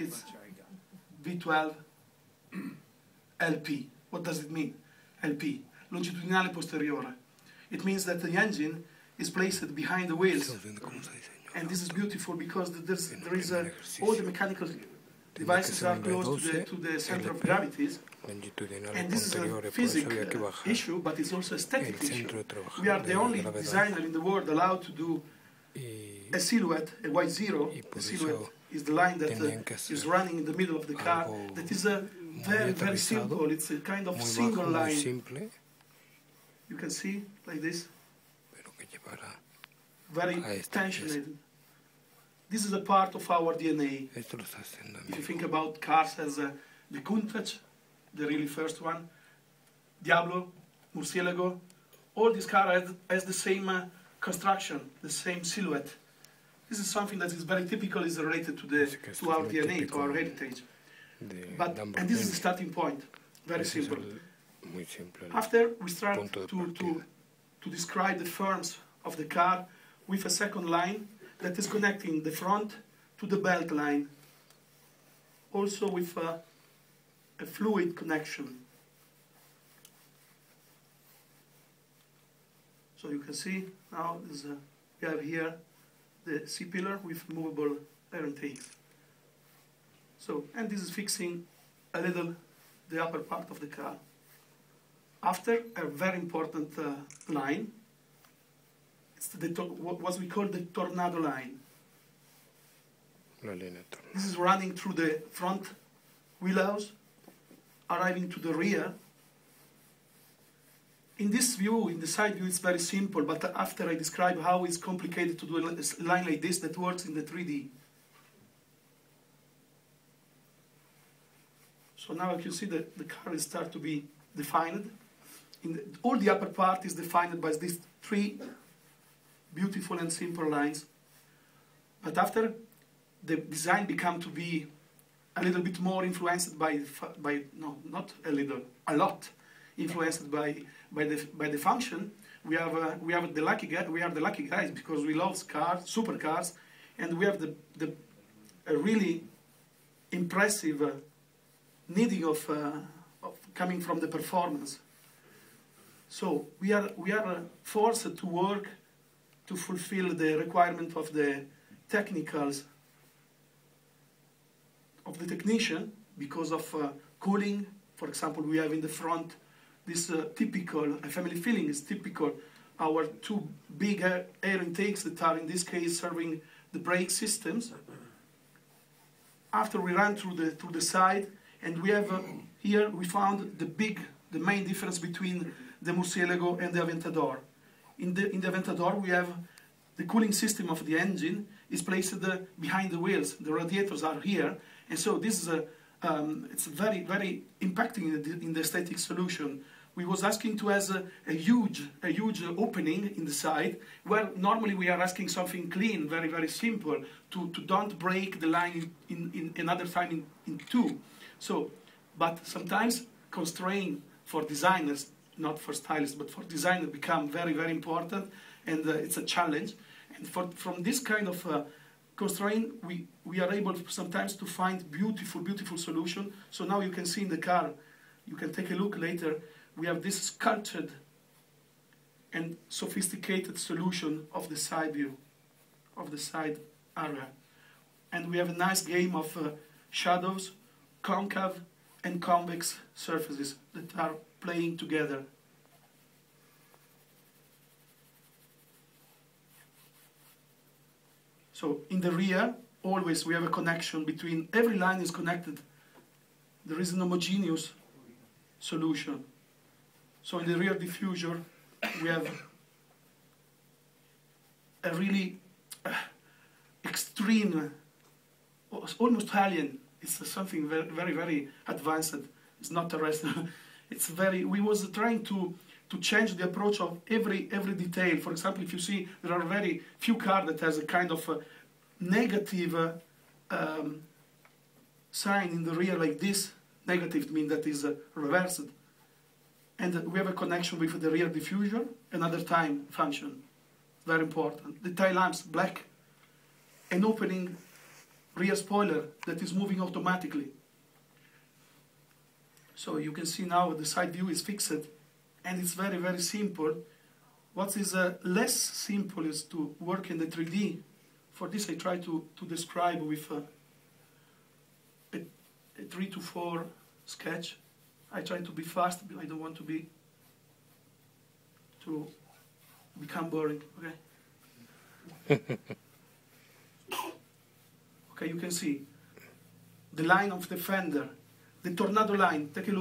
it's V12 LP. What does it mean? LP, longitudinale posteriore. It means that the engine is placed behind the wheels. And this is beautiful because all the mechanical devices are close to the center of gravities. And this is a physical issue, but it's also a aesthetic issue. We are the only designer in the world allowed to do a silhouette, a Y0. A silhouette is the line that is running in the middle of the car. That is a very, very simple. It's a kind of single line. You can see like this. Very tensionated. This is a part of our DNA. If you think about cars as the Countach, the really first one, Diablo, Murcielago, all these cars has the same construction, the same silhouette. This is something that is very typical, is related to our DNA, to our heritage. And this is the starting point, very simple. After we start to describe the forms of the car with a second line that is connecting the front to the belt line, also with a fluid connection. So you can see now we have here the C-pillar with movable air intakes. So, and this is fixing a little the upper part of the car. After a very important line, it's what we call the tornado line. This is running through the front wheelhouse, arriving to the rear. In this view, in the side view, it's very simple, but after I describe how it's complicated to do a line like this that works in the 3D. So now you can see that the car is start to be defined. All the upper part is defined by these three beautiful and simple lines. But after the design become to be a little bit more influenced by no, not a little, a lot influenced by the function. We are the lucky guys because we love cars, supercars, and we have a really impressive needing of coming from the performance. So we are forced to work to fulfill the requirement of the technicals of the technician because of cooling. For example, we have in the front this typical, a family feeling is typical, our two big air intakes that are in this case serving the brake systems. After we ran through the side, and we have here we found the main difference between the Murcielago and the Aventador. In the Aventador we have the cooling system of the engine is placed behind the wheels. The radiators are here, and so this is it's very, very impacting in the aesthetic solution. We was asking to have a huge opening in the side, where normally we are asking something clean, very, very simple, to don't break the line in another time in two. So, but sometimes constraint for designers, not for stylists, but for designers become very, very important, and it's a challenge. And from this kind of constraint, we are able sometimes to find beautiful solution. So now you can see in the car, you can take a look later, we have this sculptured and sophisticated solution of the side view, of the side area. And we have a nice game of shadows, concave and convex surfaces that are playing together. So in the rear, always we have a connection between, every line is connected. There is an homogeneous solution. So in the rear diffuser, we have a really extreme, almost alien. It's something very, very, very advanced. It's not the rest. It's very. We was trying to change the approach of every detail. For example, if you see, there are very few cars that has a kind of a negative sign in the rear like this. Negative means that is reversed. And we have a connection with the rear diffuser, another time function. Very important. The tail lamps black, an opening rear spoiler that is moving automatically. So you can see now the side view is fixed, and it's very, very simple. What is less simple is to work in the 3D. For this I try to describe with a 3 to 4 sketch. I try to be fast, I don't want to become boring, okay? Okay, you can see the line of the fender, the tornado line. Take a look.